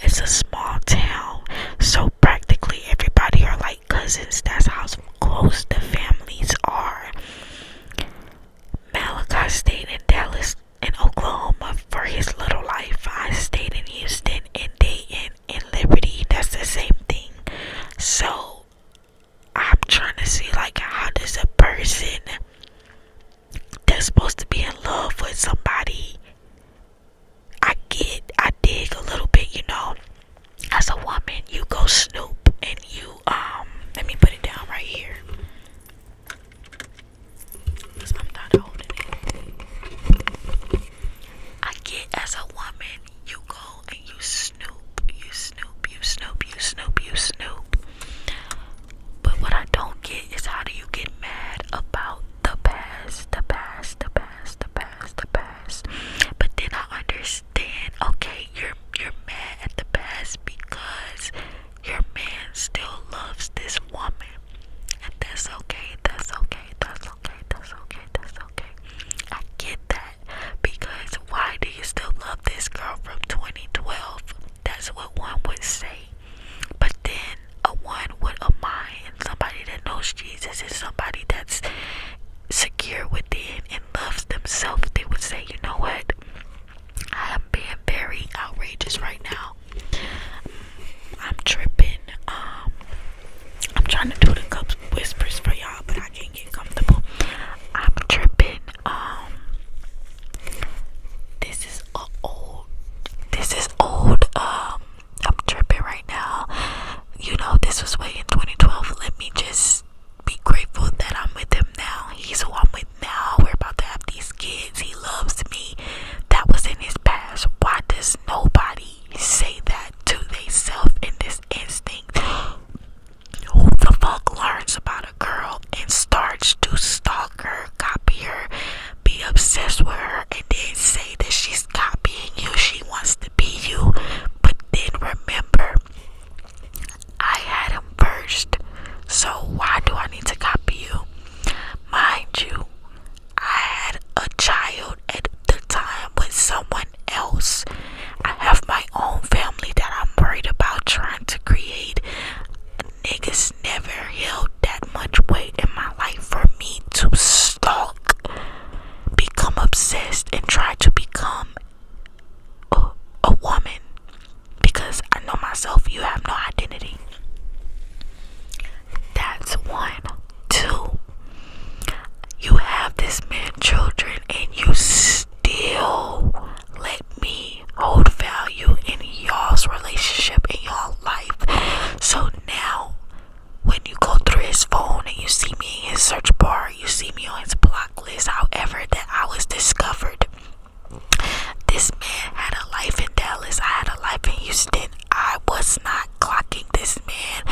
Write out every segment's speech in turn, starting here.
it's a small town, so practically everybody are like cousins. That's how close the families are. Malachi stayed in Dallas and Oklahoma for his little life. I stayed in Houston and Dayton and Liberty. That's the same thing. So I'm trying to see, like, how does a person that's supposed to be in love with somebody, I dig a little bit, as a woman, you go snoop and you, let me put it down right here. Because I'm not holding it. I get, as a woman, you go and you snoop. But what I don't get is, how do you get mad about the past? But then I understand, okay, you're mad at the past because your man still loves this woman. And that's okay. I get that. Because why do you still love this girl from 2012? That's what one would say. But then a one with a mind, somebody that knows Jesus, is somebody that's secure within and loves themselves, they would say, you know what? I am being very outrageous right now. I'm tripping. I'm trying to do the cups whispers for y'all, but I can't get comfortable. I'm tripping. This is old. I'm tripping right now. This was way in 2012. Let me just be grateful that I'm with him now. He's who I'm with now. We're about to have these kids. He loves me. That was in his past. Why does nobody say that to theyself in this instinct? Who the fuck learns about a girl and starts to stalk her, copy her, be obsessed with her, and then say that she's copying you, she wants to be you? But then remember, I had him first, so why do I need to copy you? Mind you, I had a child at the time with someone else. I have my own family that I'm worried about trying to create. Niggas never held that much weight in my life for me to stalk, become obsessed, and try to become a woman. Because I know myself, you have no identity. That's one. Two, you have this man children and you still let me hold value in y'all's relationship, in y'all life. So now when you go through his phone and you see me in his search bar, you see me on his block list, however that I was discovered, this man had a life in Dallas, I had a life in Houston. I was not clocking this man,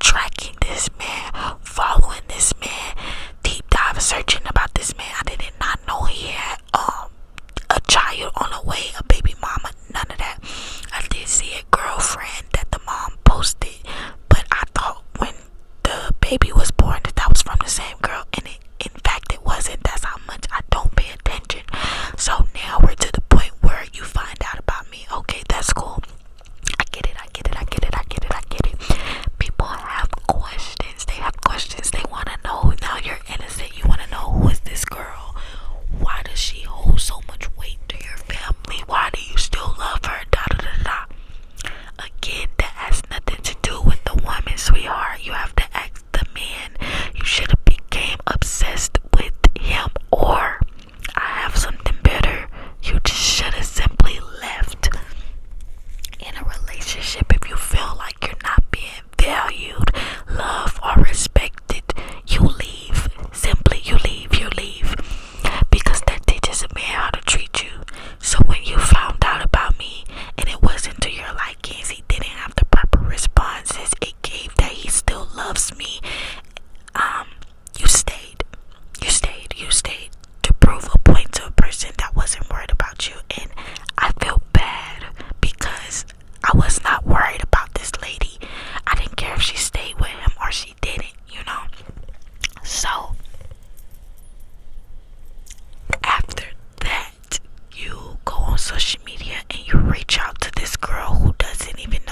tracking this man, following this man, deep dive searching about this man. I did not know he had a child on the way, a baby mama, none of that. I did see a girlfriend that the mom posted, but I thought when the baby was born that was from the same girl, and in fact it wasn't. That's how much I don't pay attention. So now we're to the point where you find out about me. Okay, that's cool. I get it. People have questions. They have questions. They want to know. Now you're innocent. You want to know, who is this girl? Why does she hold so much weight to your family? Why do you still love her? Again, that has nothing to do with the woman, sweetheart. You have to ask the man. You should have became obsessed with him, or I have something better. You just should have simply left. In a relationship, if you feel like you're not being valued, loved, or respected, you leave. Simply, you leave. Because that teaches a man how to treat you. So when you found out about me and it wasn't to your likings, he didn't have the proper responses it gave that he still loves me, you stayed to prove a point to a person that wasn't worried about you. And I feel bad because I was not worried about this lady. I didn't care if she stayed with him or she didn't, So after that, you go on social media and you reach out to this girl who doesn't even know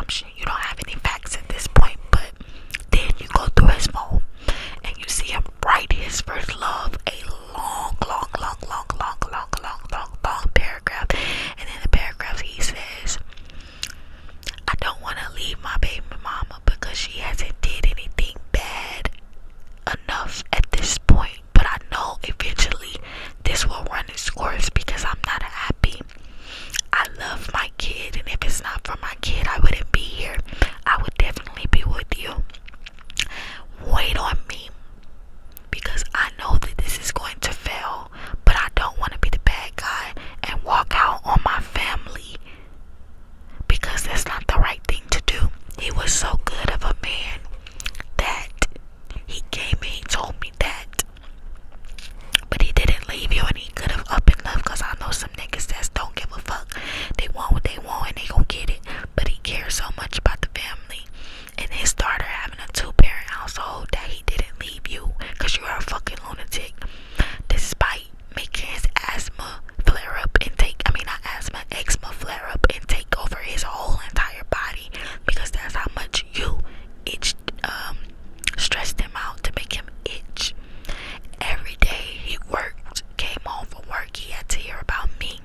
assumption. You don't have any facts at this point, but then you go through his phone and you see him write his first love, a long paragraph. And in the paragraph he says, I don't want to leave my baby mama because she hasn't did anything bad enough at this point, but I know eventually this will run its course because I'm not happy. I love my kid, and if it's not for my kid, I wouldn't be here. I would definitely be with you. Wait on me because I know that this is going to fail, but I don't want to be the bad guy and walk out on my family because that's not the right thing to do. He was so good of a man that he came and he told me that, but he didn't leave you, and he could have up and left because I know some niggas that don't give a fuck. They want what they want and they gon' get it, but he cares so much about the family and his daughter having a 2-parent household that he didn't leave you because you're a fucking lunatic, despite making his eczema flare up and eczema flare up and take over his whole entire body, because that's how much you itched, stressed him out to make him itch. Every day he worked, came home from work, he had to hear about me.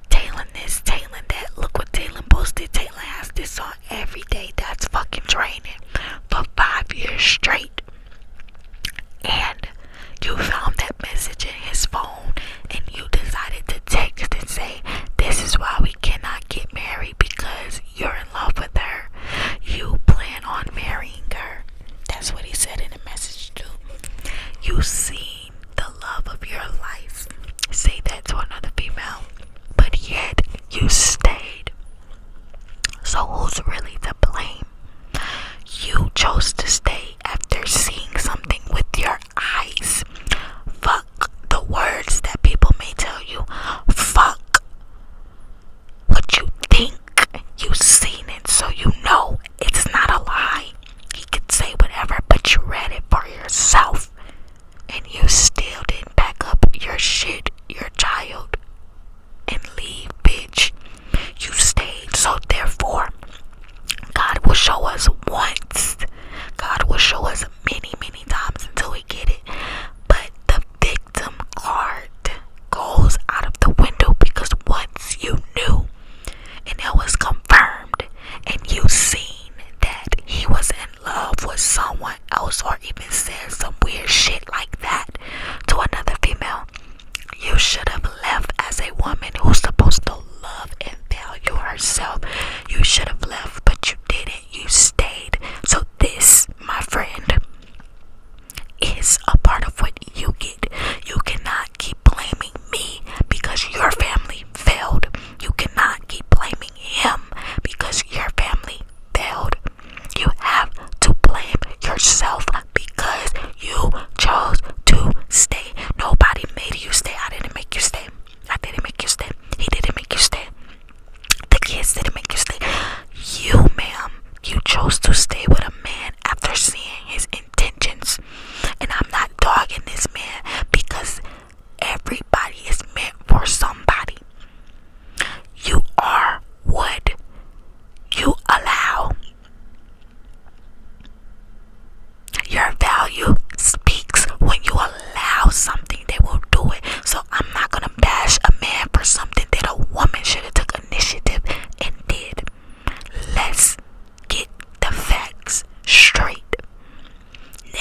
Taylin this, Taylin that, look what Taylin posted, Taylin has this on every day. That's fucking draining for 5 years straight. And you found that message in his phone and you decided to text and say, this is why we cannot get married, because you're in love with her. You plan on marrying her. That's what he said in the message too. You seen the love of your life say that to another female, but yet you stayed. So who's really to blame? You chose to stay after seeing something with your eyes. Fuck the words that people may tell you. Fuck what you think. You seen it, so you know it's not a lie. He could say whatever, but you read it for yourself, and you still didn't pack up your shit, your child, and leave, bitch. You stayed, so therefore God will show us once. God will show us many, many times until we get it. But the victim card goes out of the window, because once you knew and it was confirmed and you seen that he was in love with someone else, or even said some weird shit like that to another female, you should have left. As a woman who's supposed to love and value herself, you should have left, but you didn't. You stayed. So this, my friend, is a part of what you get. You cannot keep blaming me because your family failed. You cannot keep blaming him because your family failed. You have to blame yourself because you chose to stay. Nobody made you stay. I didn't make you stay. I didn't make you stay. He didn't make you stay. The kids didn't make you stay. You, ma'am, you chose to stay with a man after seeing his intentions. And I'm not dogging this man, because everybody is meant for somebody. You are what you allow. Your value speaks when you allow something, they will do it. So I'm not gonna bash a man for something that a woman should have took initiative and did. Let's get the facts straight.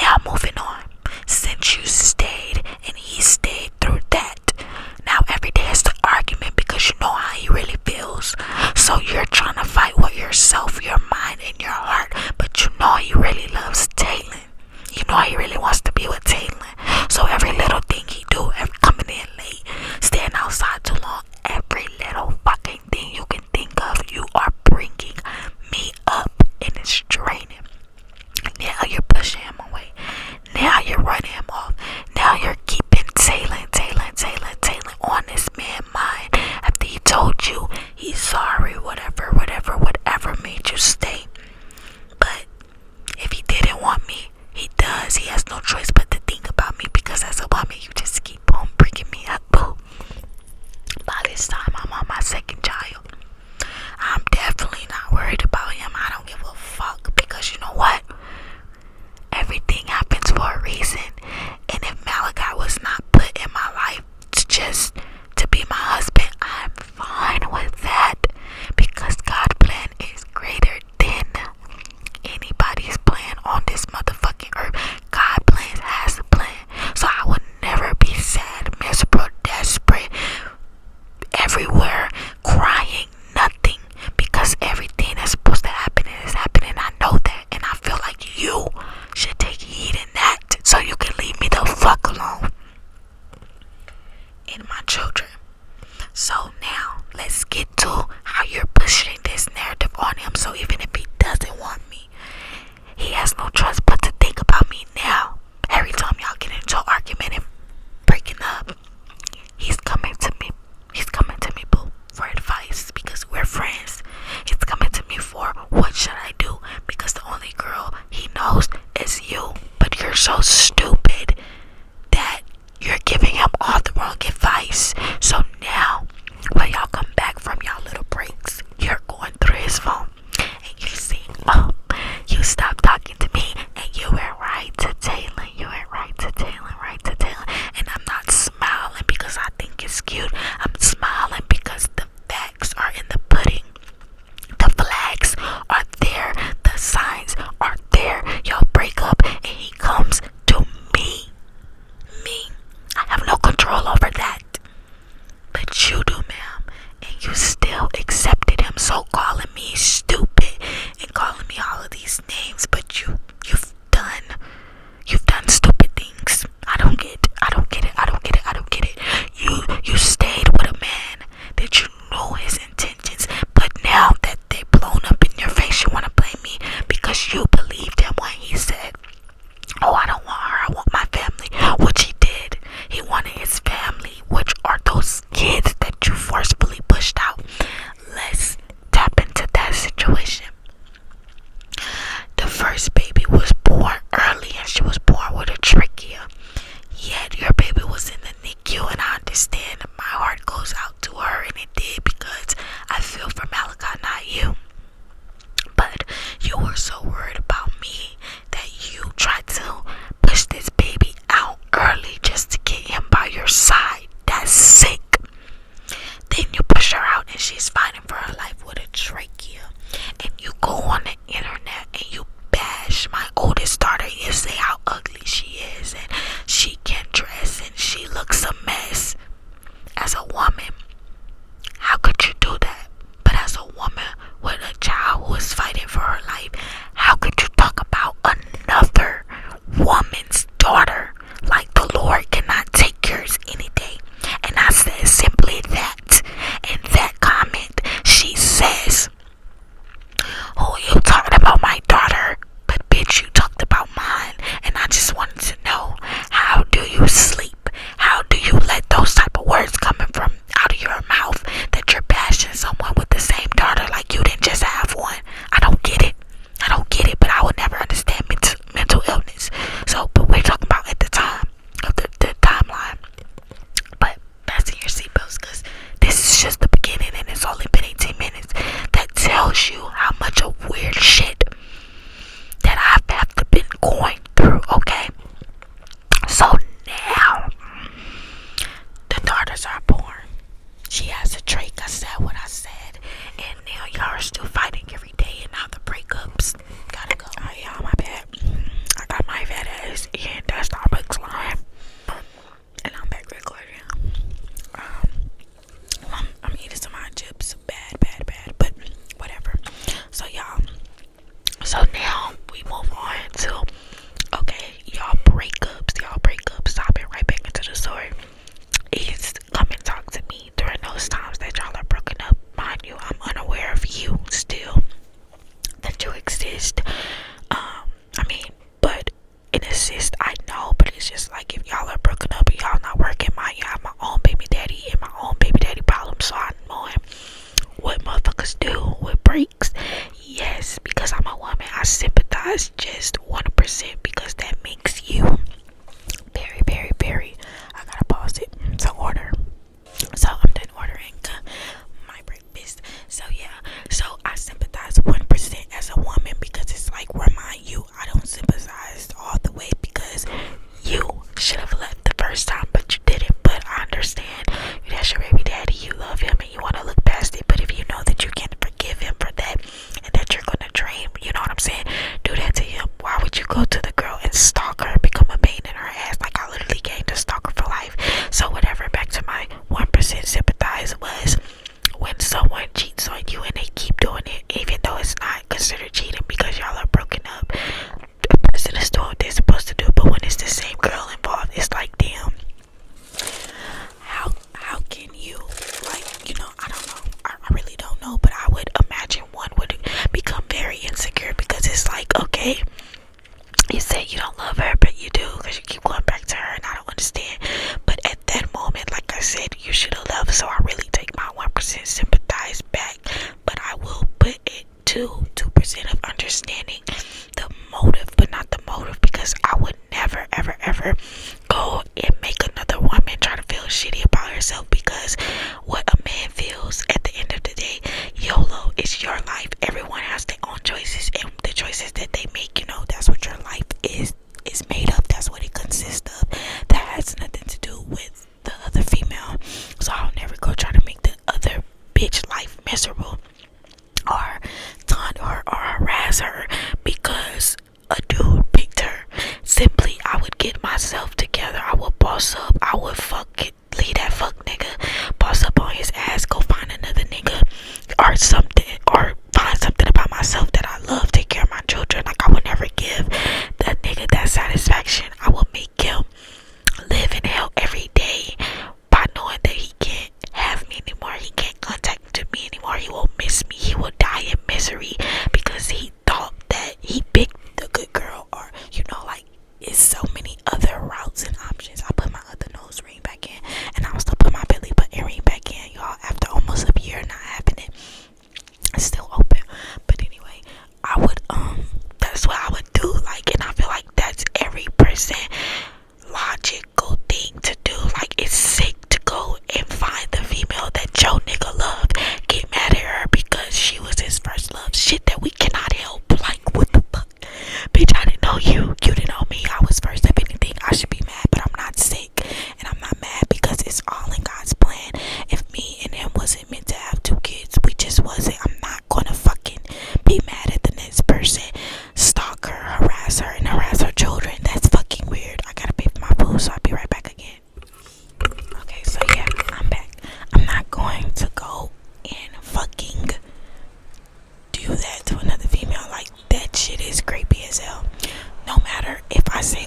Now moving on. Since you stayed and he stayed through that, now every day is the argument because you know how he really feels. So you're trying to fight with yourself, your mind, and your heart, but you know he really loves Taylin. You know he really wants to be with Taylin. So every little thing he do, every coming in late, staying outside too long, every little fucking thing you can think of, you are bringing me up, and it's draining. Now you're pushing him away. Now you're running him off. Now you're keeping Taylin on this man's mind after he told you he's sorry, whatever made you stay. But if he didn't want me, he does. He has no choice but to think about me, because as a woman, you just keep on bringing me up, boo. By this time, I'm on my second child. know his intentions, but now that they blown up in your face, you want to blame me because you believed him when he said, oh, I don't want her, I want my family, which he did. He wanted his family, which are those kids that you forcefully pushed out. Let's tap into that situation. The first baby was born early and she was born with a trachea. Yet your baby was in the NICU, and I understand. My heart goes out to her, and it did, because I feel for Malachi, not you. But you were so worried about me that you tried to push this baby out early just to get him by your side. That's sick. Then you push her out and she's fighting for her life with a trachea. And you go on the internet and you bash my oldest daughter. You say how ugly she is and she can't dress and she looks a mess. As a woman, how could you do that? But as a woman with a child who is fighting for her life, how could you talk about another woman's daughter like the Lord cannot take yours any day? And I said simply that. In that comment, she says, oh, you talking about my daughter, but bitch, you talked about mine. And I just wanted to know, how do you sleep? How do you let those type of words coming from out of your mouth that you're bashing someone with the same daughter like you didn't just have one? I don't get it. But I would never understand mental illness. So, but we're talking about at the time of the timeline. But fasten your seatbelts, because this is just the beginning and it's only been 18 minutes. That tells you how much of weird shit that I've have to been going through, okay? So now, the daughters are born. She has a trach. I said what I said. And now y'all are still fighting every day, and now the breakups gotta go. Oh, yeah, my bad. I got my fat ass in that Starbucks line. And I'm back recording. I'm eating some hot chips. Bad. But whatever. So, y'all. So now we move on to, okay, y'all breakups. Hopping right back into the story. Is come and talk to me during those times that y'all are broken up. Mind you, I'm unaware of you still, that you exist. But in a sense, I know, but it's just like if y'all are broken up and y'all not working, I have my own baby daddy and my own baby daddy problems, so I know what motherfuckers do with breaks. Yes, because I'm a woman, I sympathize just 1% because that makes you very, very, very. I gotta pause it to order. So I'm done ordering my breakfast. So yeah, so I sympathize 1% as a woman because it's like, remind you, I don't sympathize all the way because you should have left the first time, but you didn't. But I understand, that's your baby daddy, you love him and you want to look past it. But if you know that you can't forgive him for that and that you're gonna dream, you know what I'm saying, do that to him. Why would you go to the girl and stalk her, become a pain in her ass? Like, I literally came to stalk her for life. So whatever, back to my 1% sympathize was when someone cheats on you and they keep doing it, even though it's not considered cheating because y'all are broken up. The person is doing what they're supposed to do, but when it's the same girl involved, it's like, damn, how can you, like, you know, I don't know. I really don't know, but I would imagine one would become very insecure because it's like, okay, you say you don't love her, but you do because you keep going back to her, and I don't understand. But at that moment, like I said, you should have loved, so I really take my 1% sympathize back, but I will put it to 2% of understanding the motive, but not the motive, because I would never, ever go and make another woman try to feel shitty about herself, because what a man feels at the end of the day, YOLO, it's your life. Everyone has their own choices, and the choices that they make, you know, that's what your life is made of. That's what it consists of. That has nothing to do with the other female. So I'll never go try to make the other bitch life miserable or taunt her or harass her because a dude picked her. Simply, I would get myself together. I would boss up. I would leave that fuck nigga, boss up on his ass, go find another nigga or something, or find something about myself that I love, take care of my children. Like, I would never give that nigga that satisfaction. I will make him live in hell every day by knowing that he can't have me anymore. He can't contact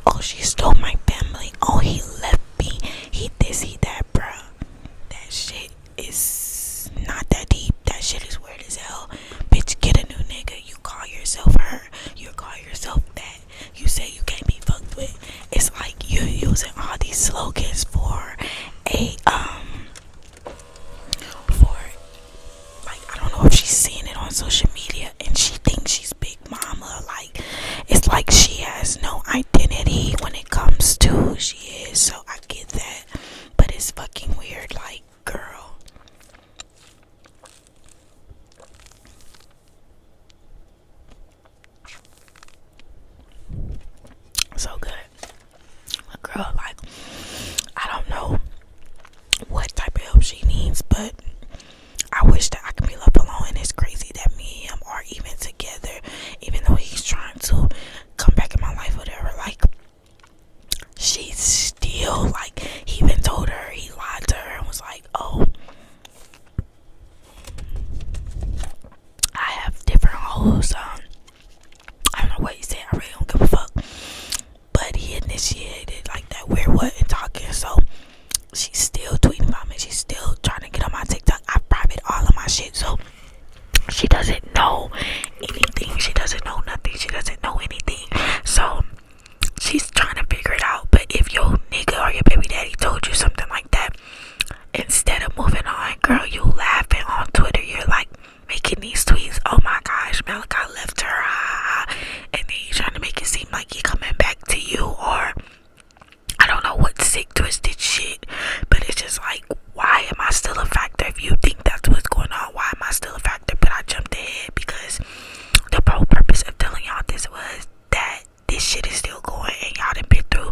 oh, she stole my family. Oh, he left me. He this, he that, bruh. That shit is not that deep. That shit is weird as hell. Bitch, get a new nigga. You call yourself her. You call yourself that. You say you can't be fucked with. It's like you're using all these slogans for a for, like, I don't know if she's seeing it on social media and she thinks she's big mama. Like, it's like she has no identity when it comes to who she is. So I get that, but it's fucking weird. Like, girl, so good. A girl, like, I don't know what type of help she needs, but I wish that I could be left alone. And it's crazy that me and him are even together, even though he's trying to come back in my life, whatever. Like, she's still, like, he even told her, he lied to her and was like, oh, I have different hoes. I don't know what he said, I really don't give a fuck, but he initiated like that weird what and talking. So she's still tweeting about me, she's still trying to get on my TikTok. I private all of my shit, so she doesn't know anything, she doesn't know nothing, she doesn't know anything. So she's trying to figure it out. But if your nigga or your baby daddy told you something like that, instead of moving on, girl, you laughing on Twitter, you're like making these tweets, oh my gosh, Malachi left her, and then you're trying to make it seem like he coming back to you, or I don't know what sick twisted shit. But it's just like, why am I still a factor? If you think that's what's going on, why am I still a factor? But I jumped ahead because the whole purpose of telling y'all this was that this shit is still going, and y'all done been through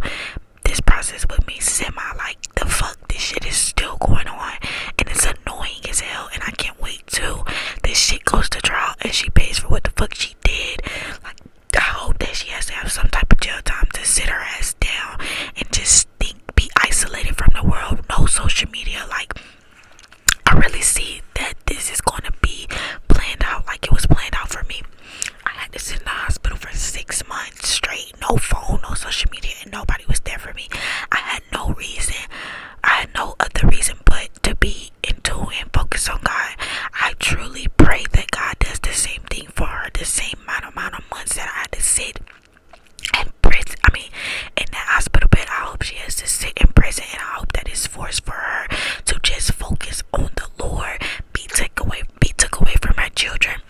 this process with me semi. Like, the fuck, this shit is still going on, and it's annoying as hell, and I can't wait till this shit goes to trial and she pays for what the fuck she did. Like, I hope that she has to have some type of jail time to sit her ass down and just be isolated from the world, no social media. Like, I really see that this is going to be planned out like it was planned out for me. I had to sit in the hospital for 6 months straight, no phone, no social media, and nobody was there for me. I had no reason, I had no other reason but to be in tune and focus on God. I truly pray that God does the same thing for her, the same amount of months that I had to sit in prison, in that hospital bed. I hope she has to sit in prison, and I hope that it's forced for her to just focus on the Lord, be took away from her children,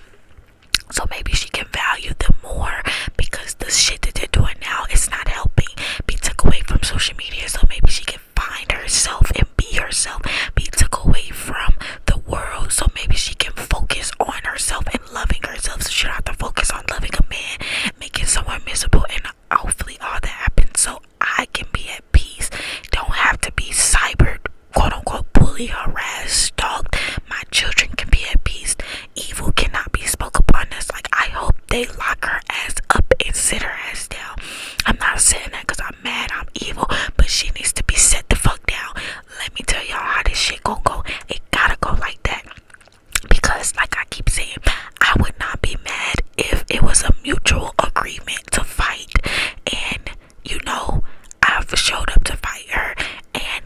so maybe she can value them more, because the shit that they're doing now is not helping. Be took away from social media, so maybe she can find herself and be herself. Be took away from the world, so maybe she can focus on herself and loving herself, so she don't have to focus on loving a man, making someone miserable. And hopefully all that happens so I can be at peace, don't have to be cybered, quote unquote, bullied, harassed, stalked. My children can be at peace. Evil cannot be spoke upon us. Like, I hope they lock her ass up and sit her ass down. I'm not saying that because I'm mad, I'm evil, but she needs to be set the fuck down. Let me tell y'all how this shit gon' go. It gotta go like that, because like I keep saying, I would not be mad if it was a mutual agreement to fight, and I've showed up to fight her, and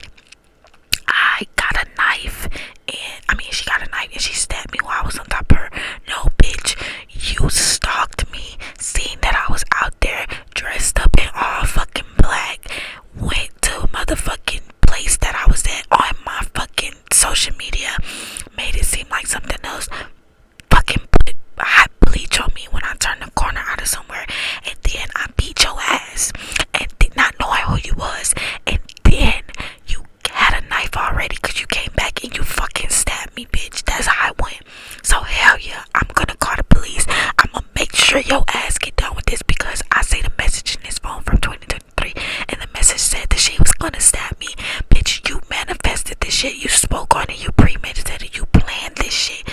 I got a knife, and she got a knife and she stabbed me while I was on top of her. No, bitch, you stalked me, seen that I was out there dressed up in all fucking black, went to a motherfucking place that I was at on my fucking social media, made it seem like something else, fucking put hot bleach on me when I turned the corner out of somewhere, and then I beat your ass and did not knowing who you was, and then you had a knife already because you came back and you fucking stabbed me, bitch. That's how I went. So hell yeah, I'm gonna call the police. I'm gonna make sure your ass get done with this, because I see the message in this phone from 2023, and the message said that she was gonna stab me. Bitch, you manifested this shit, you spoke on it, you premeditated it, you planned this shit.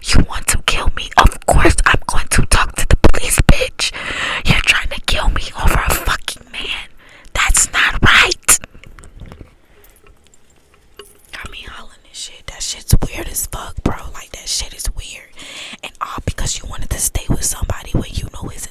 You want to kill me? Of course I'm going to talk to the police, bitch. You're trying to kill me over a fucking man. That's not right. Got me hollering this shit. That shit's weird as fuck, bro. Like, that shit is weird. And all because you wanted to stay with somebody when you know his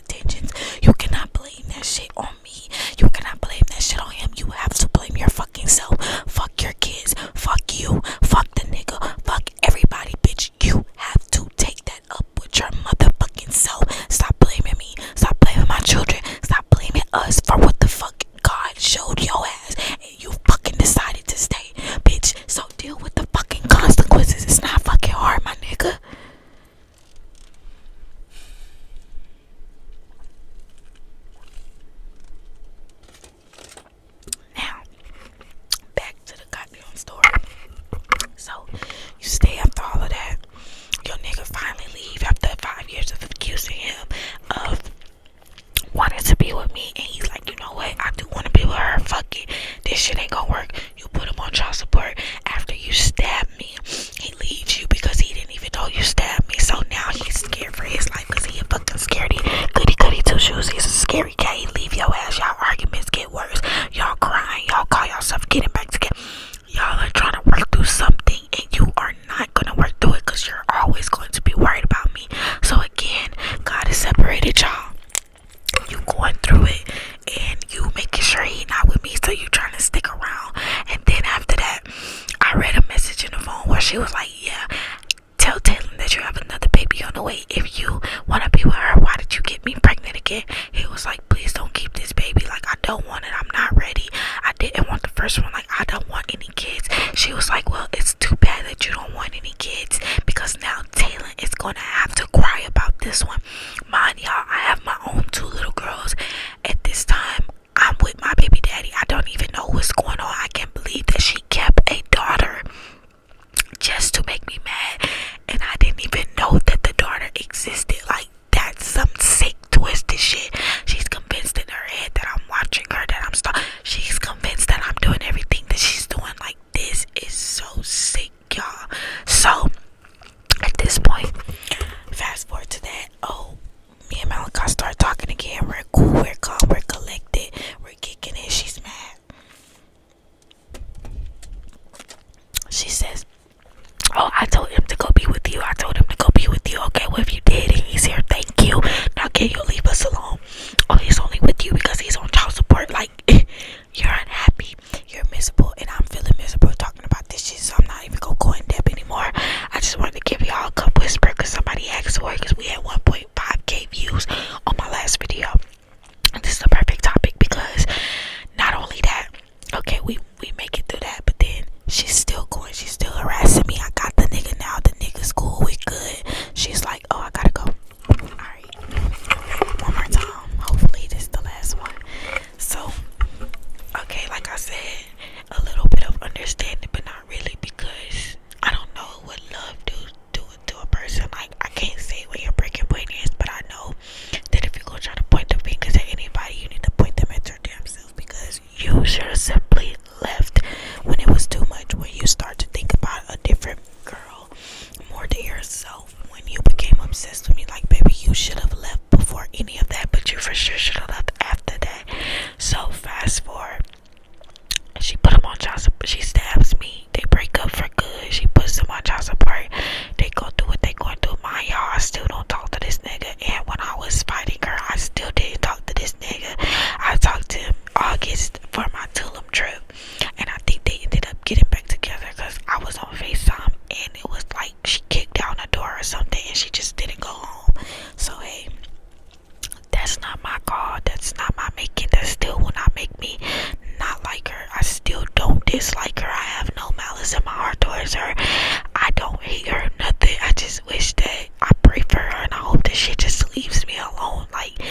always going to be worried about me. So again, God has separated y'all. You going through it and you making sure he not with me, so you trying to stick around. And then after that, I read a message in the phone where she was like, yeah, tell Taylor that you have another baby on the way. If you want to be with her, why did you get me pregnant again? He was like, please don't keep this baby. Like, I don't want it. I'm not ready. I didn't want the first one. Like, I don't want any kids. She was like, well, it's too bad that you don't want any kids, because now Taylor is going to have to cry about this one. Mind y'all, I have my own 2 little girls. At this time, I'm with my baby daddy. I don't even know what's going on. I can't believe that she kept a daughter just to make me mad, and I didn't even know that the daughter existed. Like, that's some sick twisted shit. She's convinced in her head that I'm watching her, that I'm she's convinced that I'm doing everything that she's doing. Like, this is so sick, y'all. So at this point, fast forward to that, me and Malachi start talking again. We're cool, we're calm, we're collected, we're kicking it. She's mad. She says, oh, I told him to go be with you. I told him to go be with you. Okay, well, if you did and he's here, thank you. Now can you leave us alone? Oh, he's only with you because he's on child support. Like, you're unhappy, you're miserable, and I'm feeling miserable talking about this shit, so I'm not even gonna go in depth anymore. I just wanted to give y'all a cup whisper because somebody asked for it, because we had 1.5k views on my last video. And this is the perfect topic, because not only that, okay, we make it through that, but then she's still going, she's still harassing me. I got the nigga now, the nigga's cool, we good. She's like, oh, I gotta go. Alright, one more time. Hopefully this is the last one. So, okay, like I said, a little bit of understanding, but not really, because I don't know what love do to a person. Like, I can't say what your breaking point is, but I know that if you're gonna try to point the fingers at anybody, you need to point them at your damn self, because you should have simply left when it was too much, when you start to think about a different girl more than yourself. When you became obsessed with me, like, baby, you should have left before any of that, but you for sure should have left after that. So fast forward, she put him on child support. She stabs me. They break up for good. She puts him on child support. They go through what they going through. My y'all, I still don't talk to this nigga. And when I was fighting her, I still didn't talk to this nigga. I talked to him August for my Tulum trip, and I think they ended up getting back together because I was on FaceTime, and it was like she kicked down a door or something, and she just didn't go home. So hey, that's not my call. That's not my making. That still will not make me not like her. I still don't dislike her. I have no malice in my heart towards her. I don't hate her, nothing. I just wish that I pray for her, and I hope that she just leaves me alone. Like,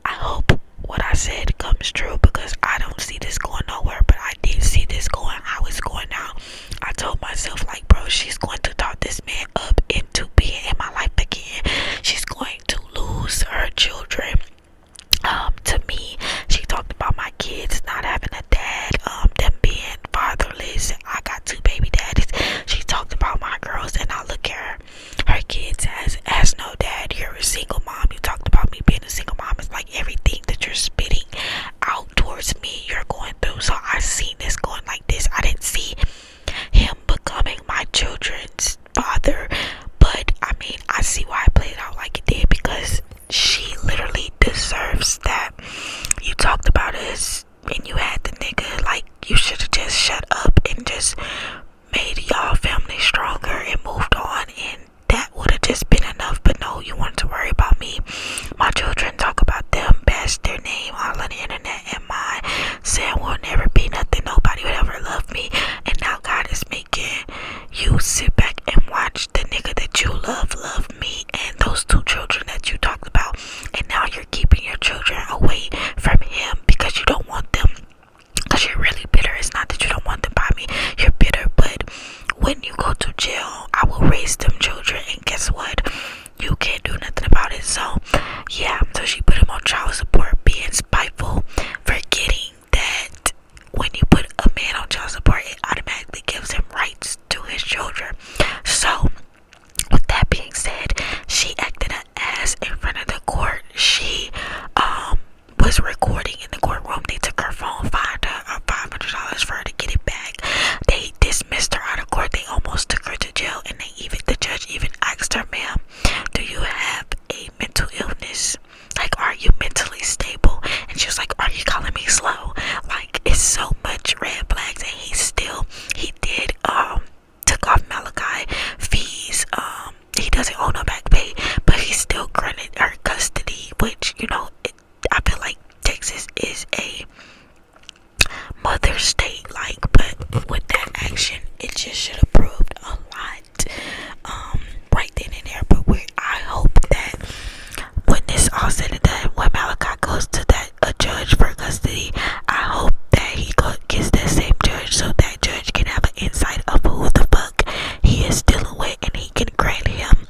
I hope what I said comes true, because I don't see this going nowhere, but I did see this going how it's going now. I told myself, like, bro, she's going to talk this man up into being in my life again. She's going to lose her children to me. She talked about my kids not having a dad, them being fatherless. I got 2 baby daddies. She talked about my girls, and I look at her kids as no dad. You're a single mom. You talked about me being a single mom. It's like everything that you're spitting out towards me, you're going through. So I seen this going like this. I didn't see him becoming my children's father, but I mean, I see why I played out like it did, because she literally deserves that. You talked about us and you had the nigga. Like, you should have just shut up and just made y'all family stronger and moved on, and that would have just been enough. But no, you wanted to worry about me. My children, talk about them, bash their name owe no back pay, but he still granted her custody, which, you know, I feel like Texas is a mother state, like, but with that action, it just should have proved a lot, right then and there. But I hope that when this all said and done, when Malachi goes to that a judge for custody, I hope that he gets that same judge, so that judge can have an insight of who the fuck he is dealing with, and he can grant him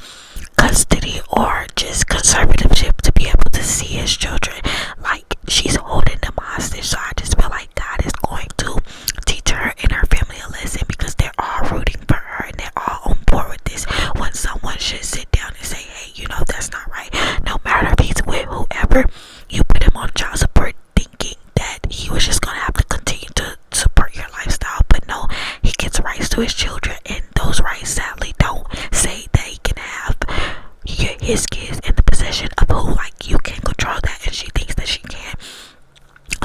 custody or just conservatorship to be able to see his children. Like, she's holding them hostage, so I just feel like God is going to teach her and her family a lesson, because they're all rooting for her and they're all on board with this. When someone should sit down and say, hey, you know, that's not right. No matter if he's with whoever, you put him on child support thinking that he was just gonna have to continue to support your lifestyle, but no, he gets rights to his children, and those rights sadly don't say that he can have his kids in the possession of who. Like, you can't control that, and she thinks that she can.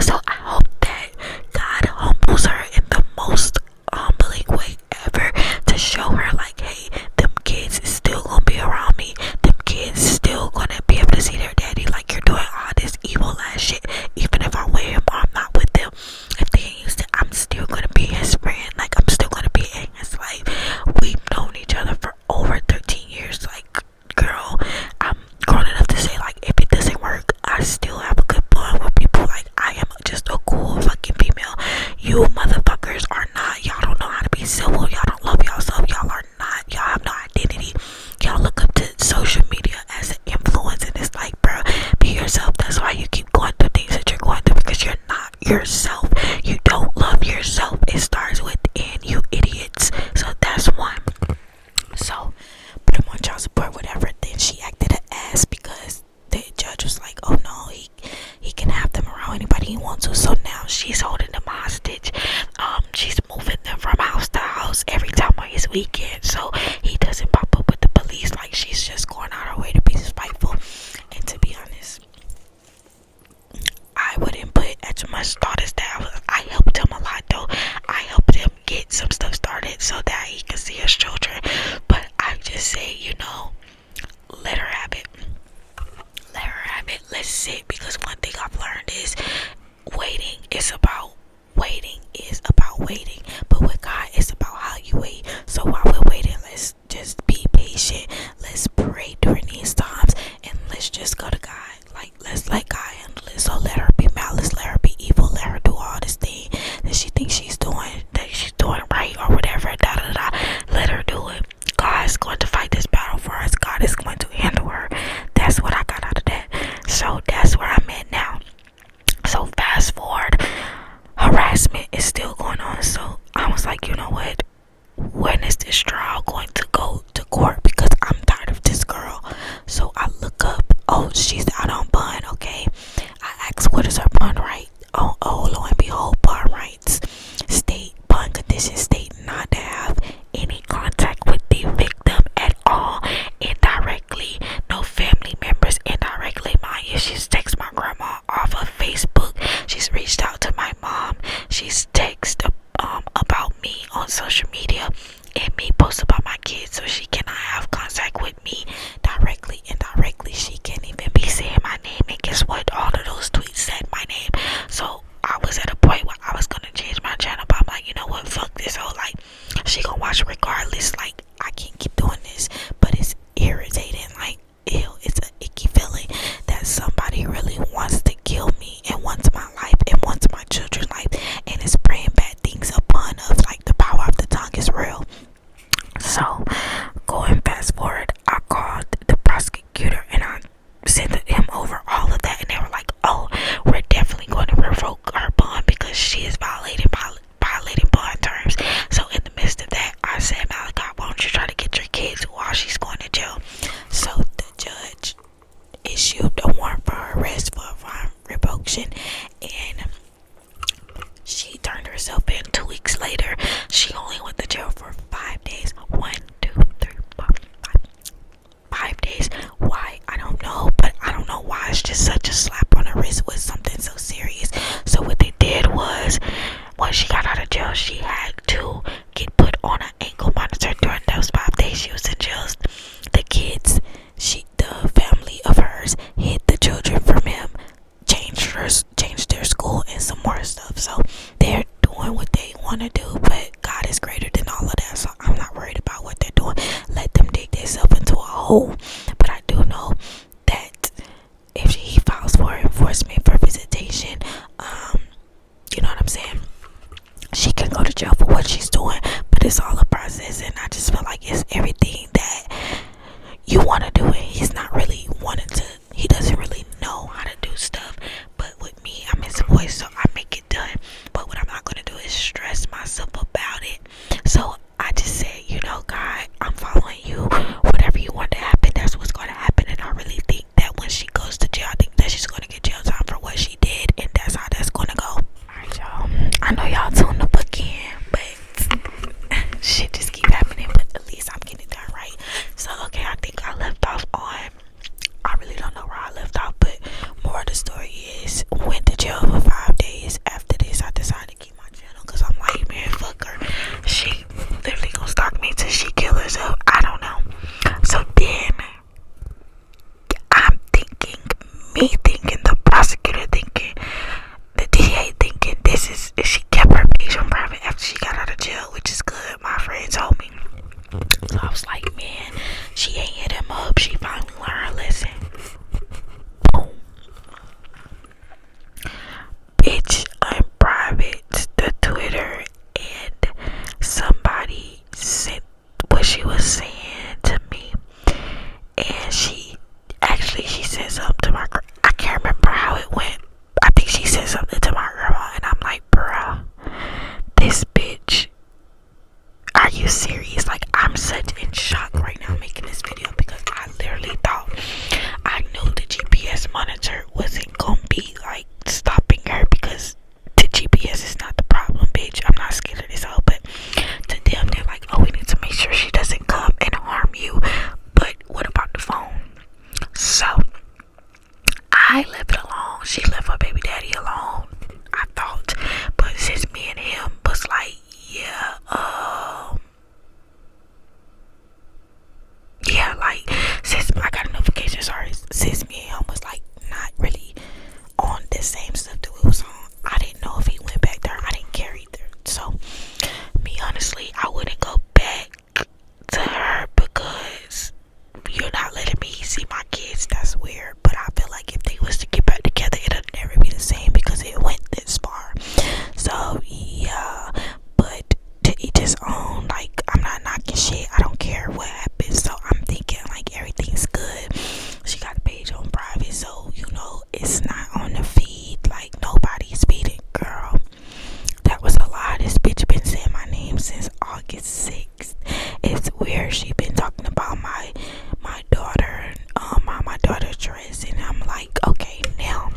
So I hope that God humbles her in the most humbling way ever, to show her like, hey, them kids is still gonna be around me, them kids still gonna be able to see their daddy. Like, you're doing all this evil ass shit, even if I'm with him or I'm not with them, if they ain't used to, I'm still gonna be his friend. Like, I'm still gonna be in his life. We've known each other for over 13 years. Like, girl, I'm grown enough to say, like, if it doesn't work, I still have a good bond with people. Like, I am just a cool fucking female. You motherfuckers are not. Y'all don't know how to be civil. Y'all don't love yourself. Y'all are not. Y'all have no identity. Y'all look up to social media as an influence, and it's like, bro, be yourself. That's why you keep going through things that you're going through, because you're not yourself. You don't love yourself. It starts within, you idiots. So that's one. So put him on child support, whatever. Then she acted an ass, because the judge was like, oh no, he can have them around anybody he wants to. So now she's holding them hostage. She's moving them from house to house every time on his weekend, so he doesn't pop up with the police. Like, she's just going out her way to be spiteful. And to be honest, I wouldn't put as much thought as that. I helped him a lot though. I helped him get some stuff started so that he can see his children. But I just say, you know, let her have it. Let her have it. Let's sit, because one thing I've learned is waiting is about waiting. But with God, it's about how you wait. So while we're waiting, let's just be patient. Let's pray during these times, and let's just go to God. Like, let's let God handle it. So let her be malice, let her be evil, let her do all this thing that she thinks she's doing, that she's doing right or whatever. Let her do it. God is going to fight this battle for us. God is going to handle her. That's what I got out of that. So that's where I'm at now. So fast forward, harassment is still going on. So you want to do it. He's not really wanting to. He doesn't really know how to do stuff. But with me, I'm his voice, so I make it done. But what I'm not gonna do is stress myself about it. So I just said, God, I'm following you. Whatever you want to happen, that's what's gonna happen. And I really think that when she goes to jail, I think that she's gonna get jail time for what she did, and that's how that's gonna go. Alright, y'all. I know y'all tuned the book in, but shit just keep happening. But at least I'm getting it done right. So okay, I think I left off on. I really don't know where I left off, but more of the story is went to jail for 5 days. After this, I decided to keep my channel because I'm like, man, fuck her. She literally gonna stalk me till she kill herself. I don't know. So then I'm thinking, the prosecutor thinking, the DA thinking, she kept her page on private after she got out of jail, which is good. My friend told me. So I was like, man, she ain't hit him up. She finally learned her lesson. Boom. Bitch, I'm private the Twitter, and somebody sent what she was saying to me, and she said something to my girl. I can't remember how it went. I think she said something to my grandma, and I'm like, bruh, this bitch, are you serious? Like, I'm such in shock right now making this video because I literally thought I knew the GPS monitor wasn't gonna be like stopping her, because the GPS is not the problem, bitch. I'm not scared of this hoe, but to them, they're like, oh, we need to make sure she doesn't come and harm you. But what about the phone? So I left it alone. She left her baby daddy alone, I thought. But since me and him was like, like, since I got a notification, since me and him was like not really on the same stuff that we was on, I didn't know if he went back there. I didn't care either. So me, honestly, I wouldn't go back to her because you're not letting me see my kids. That's weird. But I feel like if they was to get back together, it'll never be the same because it went this far. So yeah, but to each his own. Like, I'm not knocking shit. I don't care what happens. So I'm thinking like everything's good. She got a page on private, so it's not on the feed. Like, nobody's speeding, girl. That was a lie. This bitch been saying my name since August 6th. It's weird. She been talking about my daughter, my daughter's dress, and I'm like, okay, now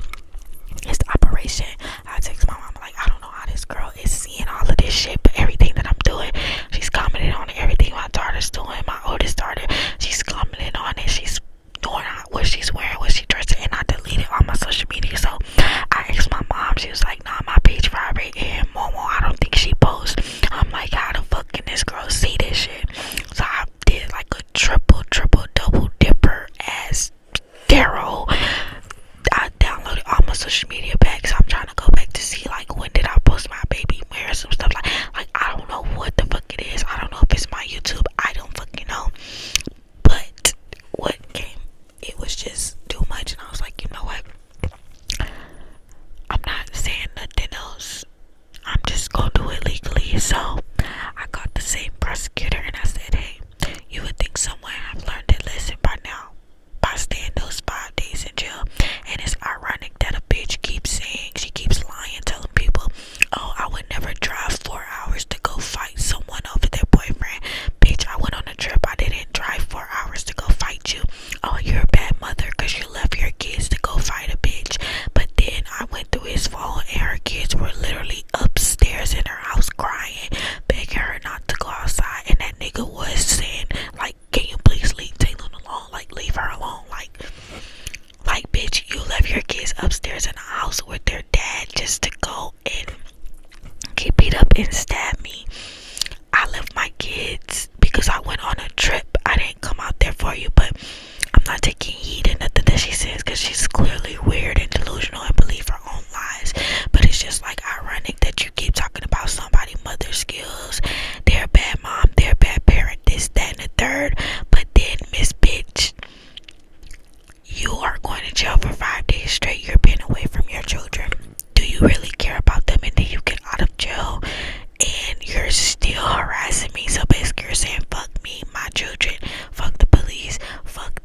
it's the operation. I text my mom like, I don't know how this girl is seeing all of this shit, but everything that I'm doing, she's commenting on it. Everything my daughter's doing, my oldest daughter, she's commenting on it. She's doing what she's wearing, what she dressing, and I deleted all my social media. So I asked my mom. She was like, nah, my page private, and Momo, I don't think she posts. I'm like, how the fuck can this girl see this shit? So I did like a triple double dipper ass Daryl. I downloaded all my social media back, so I'm trying to go back to see like when did I post my baby wearing some stuff. Like I don't know what the fuck it is. I don't know if it's my YouTube. I don't fucking know. But what came, it was just too much, and I was like, you know what? I'm not saying nothing else. I'm just gonna do it legally. So I called the same prosecutor and I said, hey, you would think someone have learned their lesson by now, by staying those 5 days in jail. And it's ironic that a bitch keeps saying, she keeps lying, telling people, oh, I would never drive 4 hours to go fight someone over their boyfriend. Bitch, I went on a trip. I didn't drive 4 hours to go fight you. Oh, you're a bad mother because you left your kids to go fight a bitch. But then I went through his phone and her kids were literally upstairs in her house crying, begging her not to go outside. And that nigga was saying, like, can you please leave Taylor alone? Like, leave her alone. Like, bitch, you left your kids upstairs in the house with their dad just to go and get beat up and stab me. I left my kids because I went on a trip. I didn't come out there for you, but I'm not taking heed in nothing that she says because she's clearly weird and delusional and believe her own lies. But it's just like ironic that you keep talking about somebody mother's skills. They're a bad mom, they're a bad parent, this, that, and the third. But then, Miss Bitch, you are going to jail for 5 days straight. You're being away from your children. Do you really care about them? And then you get out of jail and you're still harassing me. So basically you're saying, fuck me, my children, fuck the police, fuck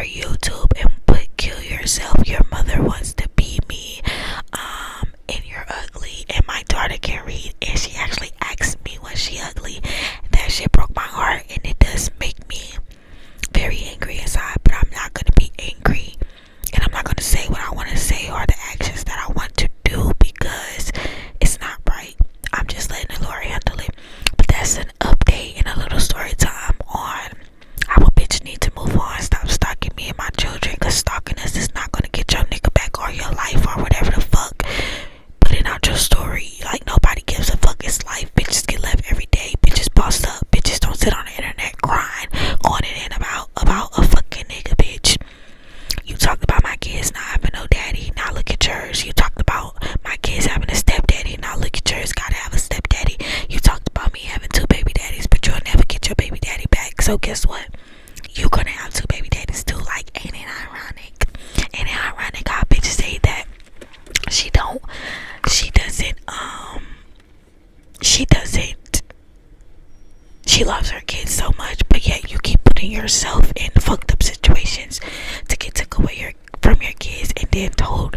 YouTube and put kill yourself, your mother wants to be me, and you're ugly, and my daughter can read, and she actually asked me was she ugly. That shit broke my heart, and it does make me very angry inside, but I'm not gonna be angry, and I'm not gonna say what I want to say or the actions that I want to do because it's not right. I'm just letting the Lord handle it. But that's an update and a little story time on how a bitch need to move on. Stop stalking me and my children, because stalking us is not gonna get your nigga back or your life or whatever the fuck. Putting out your story like nobody gives a fuck. It's life. Bitches get left every day. Bitches boss up. Bitches don't sit on the internet crying on and in about a fucking nigga, bitch. You talked about my kids not having no daddy, now look at yours. You talked about my kids having a stepdaddy, now look at yours, gotta have a stepdaddy. You talked about me having 2 baby daddies, but you'll never get your baby daddy back. So guess what? You gonna have 2 baby daddies too. Like, ain't it ironic? Ain't it ironic how bitches say that she loves her kids so much, but yet you keep putting yourself in fucked up situations to get took away from your kids, and then told